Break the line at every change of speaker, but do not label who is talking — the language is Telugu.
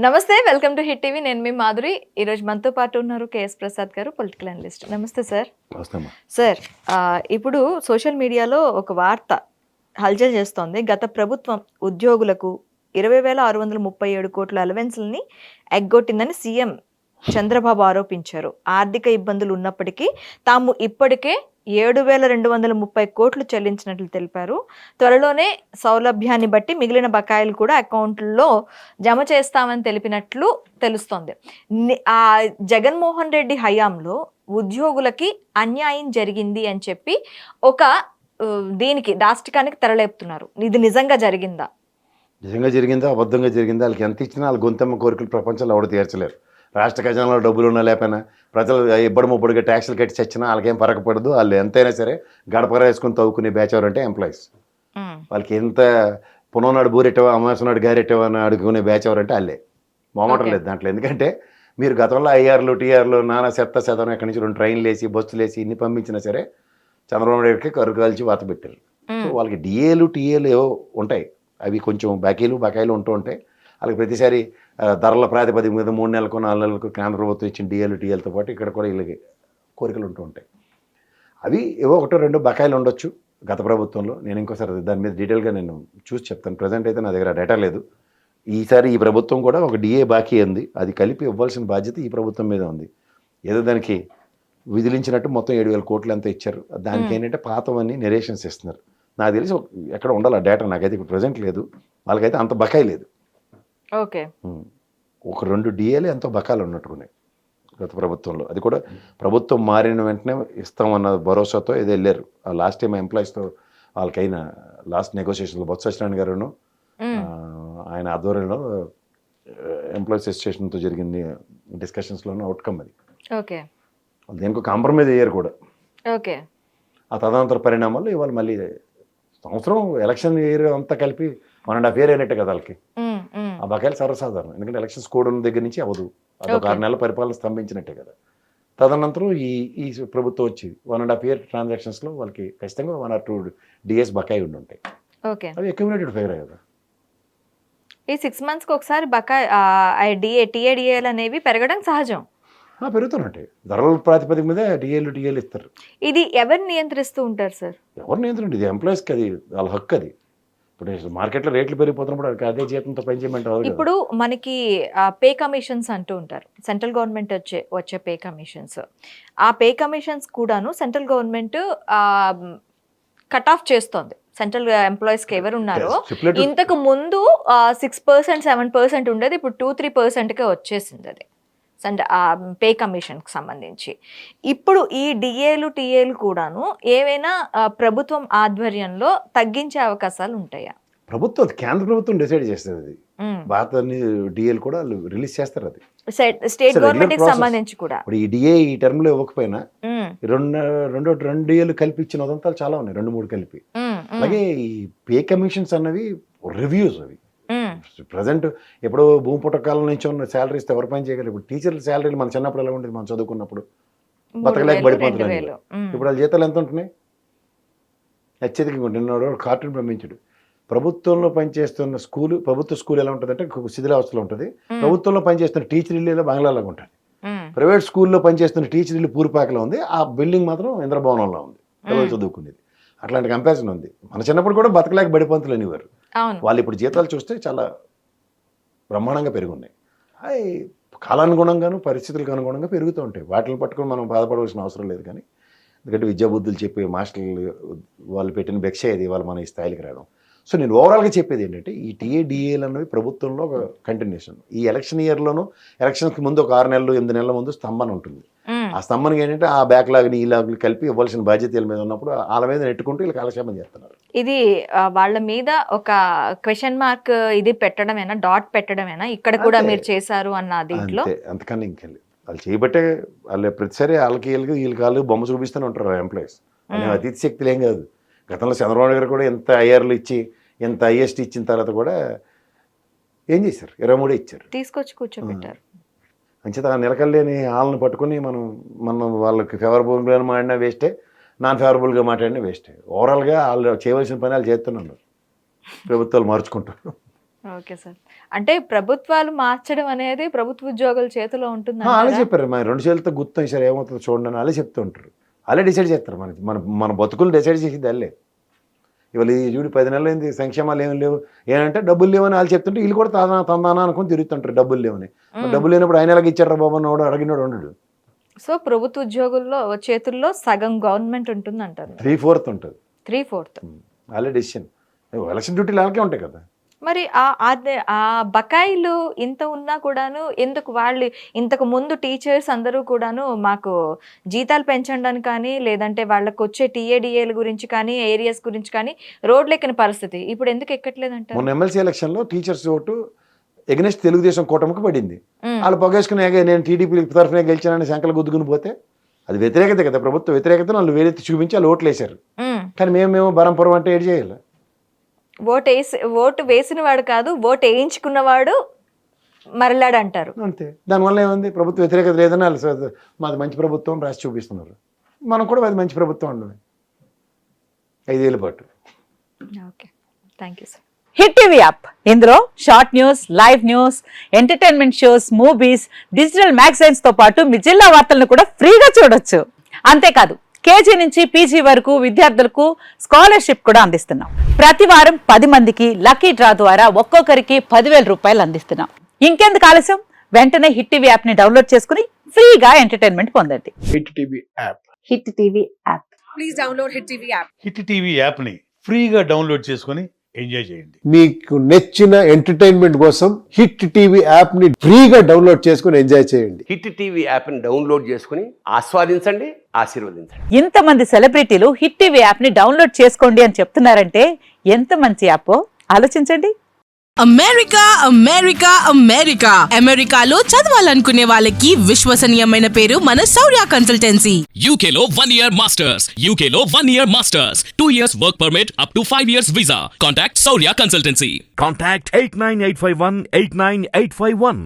నమస్తే, వెల్కమ్ టు హిట్ టీవీ. నేను మీ మాధురి. ఈరోజు మనతో పాటు ఉన్నారు కేఎస్ ప్రసాద్ గారు, పొలిటికల్ అనలిస్ట్. నమస్తే సార్. సార్, ఇప్పుడు సోషల్ మీడియాలో ఒక వార్త హల్చల్ చేస్తోంది. గత ప్రభుత్వం ఉద్యోగులకు 20,637 కోట్ల అలవెన్స్లని ఎగ్గొట్టిందని సీఎం చంద్రబాబు ఆరోపించారు. ఆర్థిక ఇబ్బందులు ఉన్నప్పటికీ తాము ఇప్పటికే 7,230 కోట్లు చెల్లించినట్లు తెలిపారు. త్వరలోనే సౌలభ్యాన్ని బట్టి మిగిలిన బకాయిలు కూడా అకౌంట్లో జమ చేస్తామని తెలిపినట్లు తెలుస్తోంది. ఆ జగన్మోహన్ రెడ్డి హయాంలో ఉద్యోగులకి అన్యాయం జరిగింది అని చెప్పి ఒక దీనికి దాష్టికానికి తెరలేపుతున్నారు. ఇది నిజంగా జరిగిందా?
నిజంగా జరిగిందా, అబద్ధంగా జరిగిందా? వాళ్ళకి ఎంత ఇచ్చినా వాళ్ళ గొంతెమ్మ కోరికలు ప్రపంచంలో ఎవరు తీర్చలేరు. రాష్ట్ర ఖజానాలో డబ్బులు ఉన్నా లేకపోయినా ప్రజలు ఇబ్బడి ముబ్బడిగా ట్యాక్సులు కట్టి చచ్చినా వాళ్ళకేం పరగపడదు. వాళ్ళు ఎంతైనా సరే గడపర వేసుకుని తవ్వుకునే బ్యాచ్ ఎవరంటే ఎంప్లాయీస్. వాళ్ళకి ఎంత పునోనాడు బూరెట్టవా అమాసనాడు గారెట్టవా అని అడుగుకునే బ్యాచ్ ఎవరంటే వాళ్ళే. మొహమాటం లేదు దాంట్లో. ఎందుకంటే మీరు గతంలో ఐఆర్లు టీఆర్లు నానా శతం ఎక్కడి నుంచి 2 ట్రైన్లు వేసి బస్సులు వేసి ఇన్ని పంపించినా సరే చంద్రబాబు నాయుడుకి కరువు కాల్చి వాత పెట్టారు. సో వాళ్ళకి డిఏలు టీఏలు ఏవో ఉంటాయి. అవి కొంచెం బకాయిలు ఉంటూ ఉంటాయి. వాళ్ళకి ప్రతిసారి ధరల ప్రాతిపదిక మీద 3 నెలలకు 4 నెలలకు కేంద్ర ప్రభుత్వం ఇచ్చిన డిఏలు టీఏలతో పాటు ఇక్కడ కూడా వీళ్ళకి కోరికలు ఉంటూ ఉంటాయి. అవి ఏవో 1-2 బకాయిలు ఉండొచ్చు గత ప్రభుత్వంలో. నేను ఇంకోసారి దాని మీద డీటెయిల్గా నేను చూసి చెప్తాను. ప్రజెంట్ అయితే నా దగ్గర డేటా లేదు. ఈసారి ఈ ప్రభుత్వం కూడా ఒక డిఏ బాకీ ఉంది. అది కలిపి ఇవ్వాల్సిన బాధ్యత ఈ ప్రభుత్వం మీద ఉంది. ఏదో దానికి విధిలించినట్టు మొత్తం 7,000 కోట్లు ఎంత ఇచ్చారు. దానికి ఏంటంటే పాతవన్నీ నెరేషన్స్ ఇస్తున్నారు. నాకు తెలిసి ఎక్కడ ఉండాలి ఆ డేటా, నాకైతే ఇప్పుడు ప్రజెంట్ లేదు. వాళ్ళకైతే అంత బకాయి లేదు.
ఓకే,
ఒక 2 డిఏలు ఎంతో బకాయిలు ఉన్నట్టున్నాయి గత ప్రభుత్వంలో. అది కూడా ప్రభుత్వం మారిన వెంటనే ఇస్తామన్న భరోసాతో ఏదో వెళ్ళారు. ఆ లాస్ట్ టైం ఎంప్లాయీస్తో వాళ్ళకైనా లాస్ట్ నెగోషియేషన్లో బొత్స సత్యనారాయణ గారును ఆయన ఆధ్వర్యంలో ఎంప్లాయీస్ అసోసియేషన్తో జరిగిన డిస్కషన్స్లోనూ అవుట్కమ్ అది.
ఓకే,
దేనికో కాంప్రమైజ్ అయ్యారు కూడా.
ఓకే,
ఆ తదనంతర పరిణామాలు ఇవాళ మళ్ళీ సంవత్సరం ఎలక్షన్ ఇయర్ అంతా కలిపి 1.5 year అయినట్టే కదా వాళ్ళకి. ఆ బకాయిలు సర్వసాధారణం. ఎందుకంటే ఎలక్షన్స్ కోడ్ ఉన్న దగ్గర నుంచి అవ్వదు. అదొక 6 నెలల పరిపాలన స్తంభించినట్టే కదా. తదనంతరం ఈ ప్రభుత్వం వచ్చి 1.5 year ట్రాన్సాక్షన్స్లో వాళ్ళకి ఖచ్చితంగా 1 or 2 డిఎస్ బకాయి ఉండి ఉంటాయి.
ఓకే,
అవి అక్యుములేటెడ్ ఫైర్ కదా.
ఈ 6 monthsకి ఒకసారి బకాయి టీఏడిఏలు అనేవి పెరగడం సహజం.
పెరుగుతున్నట్టే ధరల ప్రాతిపదిక మీద డిఏలు ఇస్తారు.
ఇది ఎవరు నియంత్రిస్తూ ఉంటారు సార్?
ఎవరు నియంత్రణ? ఇది ఎంప్లాయీస్కి, అది వాళ్ళ హక్కు. అది ఇప్పుడు మార్కెట్లో రేట్లు పెరిగిపోతున్నప్పుడు అదే జీతంతో పనిచేయమంటే
ఇప్పుడు మనకి పే కమిషన్స్ అంటూ ఉంటారు. సెంట్రల్ గవర్నమెంట్ వచ్చే పే కమిషన్స్, ఆ పే కమిషన్స్ కూడాను సెంట్రల్ గవర్నమెంట్ కట్ ఆఫ్ చేస్తోంది. సెంట్రల్ ఎంప్లాయీస్కి ఎవరు ఉన్నారో ఇంతకు ముందు 6%, 7% ఉండేది. ఇప్పుడు 2-3%కే వచ్చేసింది అది పే కమిషన్కి సంబంధించి. ఇప్పుడు ఈ డిఏలు టీఏలు కూడాను ఏవైనా ప్రభుత్వం ఆధ్వర్యంలో తగ్గించే అవకాశాలు ఉంటాయా?
ప్రభుత్వం, కేంద్ర ప్రభుత్వం డిసైడ్ చేస్తుంది. అది భారత డిఏలు కూడా రిలీజ్ చేస్తారు. అది
స్టేట్ గవర్నమెంట్ కి సంబంధించి కూడా.
ఇప్పుడు ఈ డిఏ ఈ టర్మ్ లో ఇవ్వకపోయినా 2 డిఏలు కలిపి ఇచ్చిన ఉదంతాలు చాలా ఉన్నాయి, 2-3 కలిపి. అలాగే ఈ పే కమిషన్స్ అన్నవి రివ్యూస్. అవి ప్రజెంట్ ఎప్పుడో భూమి పుట్టకాలం నుంచి ఉన్న శాలరీస్ ఎవరు పని చేయగలరు? ఇప్పుడు టీచర్ల శాలరీలు మన చిన్నప్పుడు ఎలా ఉండేది? మనం చదువుకున్నప్పుడు బతకలేక పడిపోతున్నాయి. ఇప్పుడు వాళ్ళ జీతాలు ఎంత ఉంటున్నాయి? అత్యధికంగా నిన్న కార్టూన్ పంపించాడు. ప్రభుత్వంలో పనిచేస్తున్న స్కూలు, ప్రభుత్వ స్కూల్ ఎలా ఉంటుందంటే శిథిలావస్థలో ఉంటుంది. ప్రభుత్వంలో పనిచేస్తున్న టీచర్ ఇల్లు బంగ్లాలాగా ఉంటుంది. ప్రైవేట్ స్కూల్లో పనిచేస్తున్న టీచర్ ఇల్లు పూరిపాకలో ఉంది. ఆ బిల్డింగ్ మాత్రం ఇంద్రభవనంలో ఉంది, పిల్లలు చదువుకునేది. అట్లాంటి కంపారిజన్ ఉంది. మన చిన్నప్పుడు కూడా బతకలేక బడిపంతులు అనేవారు. వాళ్ళు ఇప్పుడు జీతాలు చూస్తే చాలా బ్రహ్మాండంగా పెరుగున్నాయి. అవి కాలానుగుణంగాను పరిస్థితులకు అనుగుణంగా పెరుగుతూ ఉంటాయి. వాటిని పట్టుకొని మనం బాధపడవలసిన అవసరం లేదు. కానీ ఎందుకంటే విద్యాబుద్ధులు చెప్పే మాస్టర్లు వాళ్ళు పెట్టిన భిక్ష ఇది వాళ్ళు మన ఈ స్థాయికి రావడం. సో నేను ఓవరాల్గా చెప్పేది ఏంటంటే ఈ టీఏడిఏలు అనేవి ప్రభుత్వంలో ఒక కంటిన్యూషన్. ఈ ఎలక్షన్ ఇయర్లోనూ ఎలక్షన్కి ముందు ఒక 6 నెలలు 8 నెలల ముందు స్తంభన ఉంటుంది. ఆ స్తంభనకి ఏంటంటే ఆ బ్యాక్లాగ్ని ఈ లాగ్ని కలిపి ఇవ్వాల్సిన బాధ్యతల మీద ఉన్నప్పుడు వాళ్ళ మీద నెట్టుకుంటూ వీళ్ళు కాలక్షేపం చేస్తున్నారు.
ఇది వాళ్ళ మీద ఒక క్వశ్చన్ మార్క్ ఇది పెట్టడమేనా, డాట్ పెట్టడమేనా ఇక్కడ కూడా మీరు చేశారు అన్న దీంట్లో?
అంతకన్నా ఇంకెళ్ళి వాళ్ళు చేయబట్టే వాళ్ళు ప్రతిసారి వీళ్ళకి వాళ్ళు బొమ్మ చూపిస్తూనే ఉంటారు ఎంప్లాయీస్. అనే అతిథి శక్తులు ఏం కాదు. గతంలో చంద్రబాబు గారు కూడా ఎంత ఐఆర్లు ఇచ్చి ఎంత ఐఎస్టీ ఇచ్చిన తర్వాత కూడా ఏం చేశారు? 23 ఇచ్చారు,
తీసుకొచ్చి కూర్చోబెట్టారు.
అంచేత ఆ నిలకడలేని వాళ్ళని పట్టుకుని మనం వాళ్ళకి ఫేవరబుల్గా మాడినా వేస్టే, నాన్ ఫేవరబుల్గా మాట్లాడినా వేస్టే. ఓవరాల్గా వాళ్ళు చేయవలసిన పని వాళ్ళు చేస్తున్నారు. ప్రభుత్వాలు మార్చుకుంటారు.
Okay sir. అంటే ప్రభుత్వాలు మార్చడం అనేది ప్రభుత్వ ఉద్యోగుల చేతిలో ఉంటుంది.
అలా చెప్పారు, మన 2 చేతులతో గుర్తు సార్ ఏమవుతుందో చూడండి అని అలా చెప్తూ ఉంటారు. అలా డిసైడ్ చేస్తారు. మన మన బతుకులు డిసైడ్ చేసేది అల్లే. ఇవాళ ఈ చూడు 10 నెలలు అయింది, సంక్షేమాలు ఏమి లేవు, ఏంటంటే డబ్బులు లేవని వాళ్ళు చెప్తుంటే వీళ్ళు కూడా తందానా అనుకుని తిరుగుతుంటారు డబ్బులు లేవని. డబ్బులు లేనప్పుడు ఆయన ఎలాగ ఇచ్చారు బాబు అన్నవాడు అడిగినాడు ఉండడు.
సో ప్రభుత్వ ఉద్యోగుల్లో చేతుల్లో సగం గవర్నమెంట్ ఉంటుంది అంటారు.
3/4 ఉంటుంది.
3/4
వాళ్ళే డెసిషన్. ఎలక్షన్ డ్యూటీలు అలాగే ఉంటాయి కదా.
మరి ఆ బకాయిలు ఇంత ఉన్నా కూడాను ఎందుకు వాళ్ళు ఇంతకు ముందు టీచర్స్ అందరూ కూడాను మాకు జీతాలు పెంచడానికి కానీ లేదంటే వాళ్ళకు వచ్చే టీఏడిఏల గురించి కానీ ఏరియాస్ గురించి కానీ రోడ్లు ఎక్కిన పరిస్థితి ఇప్పుడు ఎందుకు ఎక్కట్లేదంట?
మొన్న ఎమ్మెల్సీ ఎలక్షన్ లో టీచర్స్ ఓటు ఎగ్నెస్ట్ తెలుగుదేశం కూటమికి పడింది. వాళ్ళు పొగేసుకుని నేను టీడీపీ తరఫున గెలిచానని శంకలు గుద్దుకుని పోతే అది వ్యతిరేకత కదా, ప్రభుత్వ వ్యతిరేకత. వాళ్ళు వేరెత్తి చూపించి వాళ్ళు ఓట్లు వేశారు. కానీ మేము బరంపురం అంటే ఏడు చేయాలి.
ఓటు వేసిన వాడు కాదు, ఓటు వేయించుకున్నవాడు మరలాడు అంటారు
అంతే. దానివల్ల ఏముంది, ప్రభుత్వ వ్యతిరేకత లేదని వాళ్ళు మాది మంచి ప్రభుత్వం రాసి చూపిస్తున్నారు. మనం కూడా అది మంచి ప్రభుత్వం ఉండదు 5 ఏళ్ళ పాటు.
Okay, thank you sir.
Hit TV app, ఇందులో short news, live news, entertainment shows, movies, digital magazines తో పాటు మీ జిల్లా వార్తలను కూడా ఫ్రీగా చూడొచ్చు. అంతేకాదు కేజీ నుంచి పీజీ వరకు విద్యార్థులకు స్కాలర్షిప్ కూడా అందిస్తున్నాం. ప్రతి వారం 10 మందికి లక్కీ డ్రా ద్వారా ఒక్కొక్కరికి 10,000 రూపాయలు అందిస్తున్నాం. ఇంకెందుకు ఆలస్యం, వెంటనే హిట్ టీవీ యాప్ ని డౌన్లోడ్ చేసుకుని ఫ్రీగా ఎంటర్టైన్మెంట్ పొందండి.
Hit TV app.
Hit TV app.
Please download hit TV app.
Hit TV app ని ఫ్రీగా డౌన్లోడ్ చేసుకొని ఎంజాయ్ చేయండి.
మీకు నచ్చిన ఎంటర్టైన్మెంట్ కోసం హిట్ టీవీ యాప్ ని ఫ్రీగా డౌన్లోడ్ చేసుకుని ఎంజాయ్ చేయండి.
హిట్ టీవీ యాప్ ని డౌన్లోడ్ చేసుకుని ఆస్వాదించండి, ఆశీర్వదించండి.
ఇంతమంది సెలబ్రిటీలు హిట్ టీవీ యాప్ ని డౌన్లోడ్ చేసుకోండి అని చెప్తున్నారంటే ఎంత మంచి యాప్ ఆలోచించండి.
అమెరికా అమెరికా అమెరికా అమెరికాలో చదవాలనుకునే వాళ్ళకి విశ్వసనీయమైన పేరు మన శౌర్య కన్సల్టెన్సీ.
UK లో 1 year masters. UK లో 1 year masters. 2 years work permit up to 5 years visa. Contact Saurya Consultancy.
Contact 89851 89851.